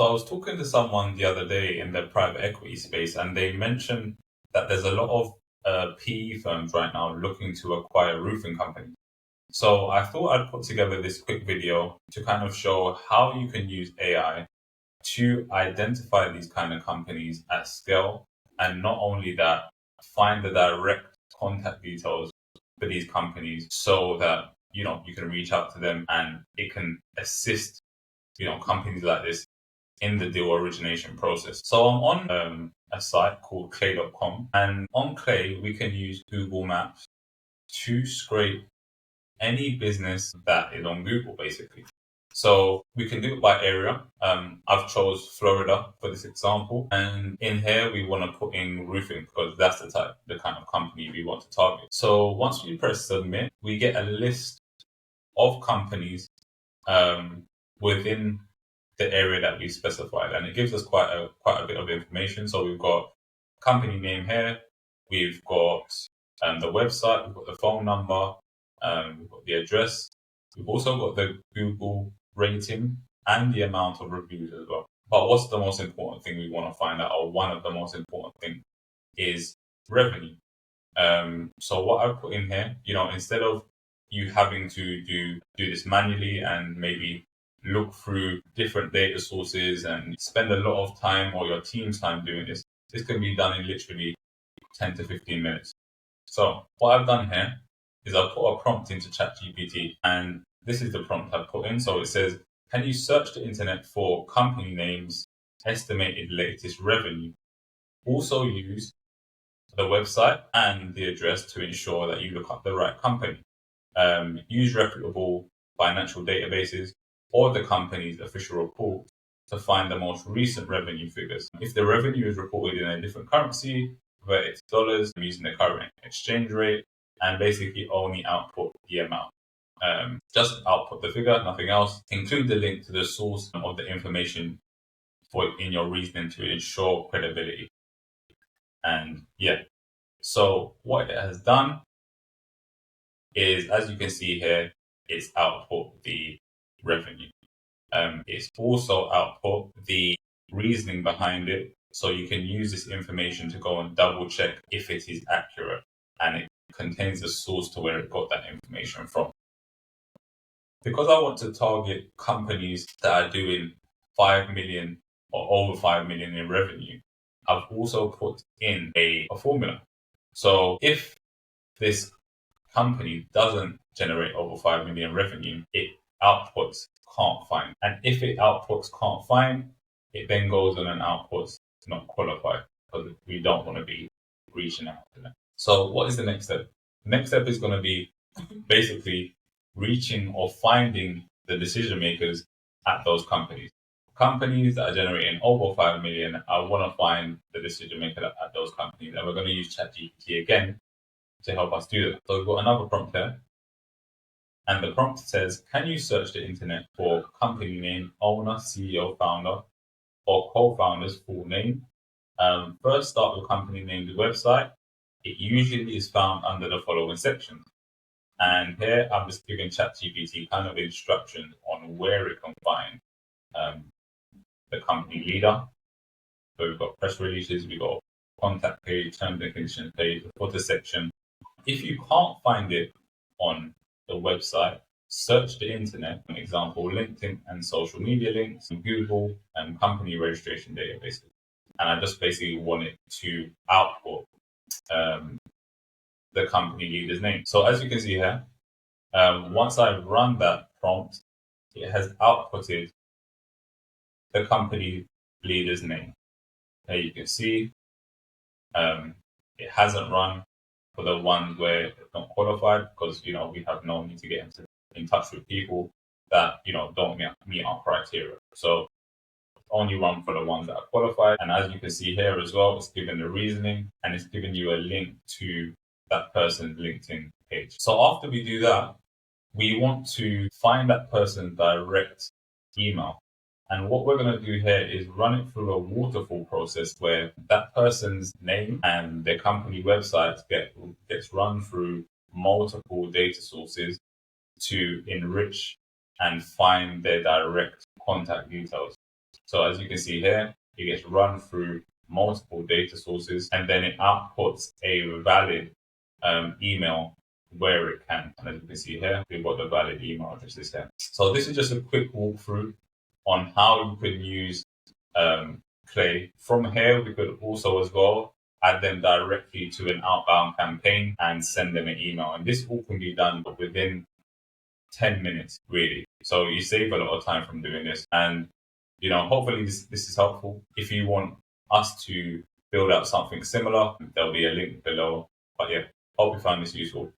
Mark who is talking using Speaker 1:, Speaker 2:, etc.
Speaker 1: So I was talking to someone the other day in the private equity space, and they mentioned that there's a lot of PE firms right now looking to acquire roofing companies. So I thought I'd put together this quick video to kind of show how you can use AI to identify these kind of companies at scale. And not only that, find the direct contact details for these companies so that, you can reach out to them and it can assist, companies like this in the deal origination process. So I'm on a site called clay.com, and on Clay, we can use Google Maps to scrape any business that is on Google, basically. So we can do it by area. I've chose Florida for this example. And in here, we want to put in roofing because that's the kind of company we want to target. So once we press submit, we get a list of companies within the area that we specified, and it gives us quite a bit of information. So we've got company name here, we've got the website, we've got the phone number, we've got the address, we've also got the Google rating and the amount of reviews as well. But what's the most important thing we want to find out, or one of the most important things, is revenue. So what I put in here, instead of you having to do this manually and maybe look through different data sources and spend a lot of time or your team's time doing this, this can be done in literally 10 to 15 minutes. So what I've done here is I've put a prompt into ChatGPT, and this is the prompt I've put in. So it says, can you search the internet for company names, estimated latest revenue? Also use the website and the address to ensure that you look up the right company. Use reputable financial databases or the company's official report to find the most recent revenue figures. If the revenue is reported in a different currency, whether it's dollars, using the current exchange rate, and basically only output the amount. Just output the figure, nothing else. Include the link to the source of the information in your reasoning to ensure credibility. And so what it has done is, as you can see here, it's output the revenue. It's also output the reasoning behind it. So you can use this information to go and double check if it is accurate, and it contains the source to where it got that information from. Because I want to target companies that are doing 5 million or over 5 million in revenue, I've also put in a formula. So if this company doesn't generate over 5 million revenue, it outputs can't find. And if it outputs can't find, it then goes on and outputs not qualified, because we don't want to be reaching out to them. So what is the next step? The next step is going to be basically reaching or finding the decision makers at those companies. Companies that are generating over 5 million, I want to find the decision maker at those companies. And we're going to use ChatGPT again to help us do that. So we've got another prompt here. And the prompt says, can you search the internet for company name, owner, CEO, founder, or co-founder's full name? First, start with company name, the website. It usually is found under the following sections. And here I'm just giving ChatGPT kind of instructions on where it can find the company leader. So we've got press releases, we've got contact page, terms and conditions page, footer section. If you can't find it on the website, search the internet, for example, LinkedIn and social media links, Google and company registration databases. And I just basically want it to output the company leader's name. So as you can see here, once I run that prompt, it has outputted the company leader's name. There you can see it hasn't run for the ones where it's not qualified, because we have no need to get in touch with people that don't meet our criteria. So only run for the ones that are qualified. And as you can see here as well, it's given the reasoning and it's giving you a link to that person's LinkedIn page. So after we do that, we want to find that person's direct email. And what we're going to do here is run it through a waterfall process where that person's name and their company website gets run through multiple data sources to enrich and find their direct contact details. So as you can see here, it gets run through multiple data sources, and then it outputs a valid email where it can. And as you can see here, we've got the valid email addresses here. So this is just a quick walkthrough on how you can use Clay. From here, we could also as well add them directly to an outbound campaign and send them an email. And this all can be done within 10 minutes, really. So you save a lot of time from doing this. And, hopefully this is helpful. If you want us to build out something similar, there'll be a link below. But yeah, hope you found this useful.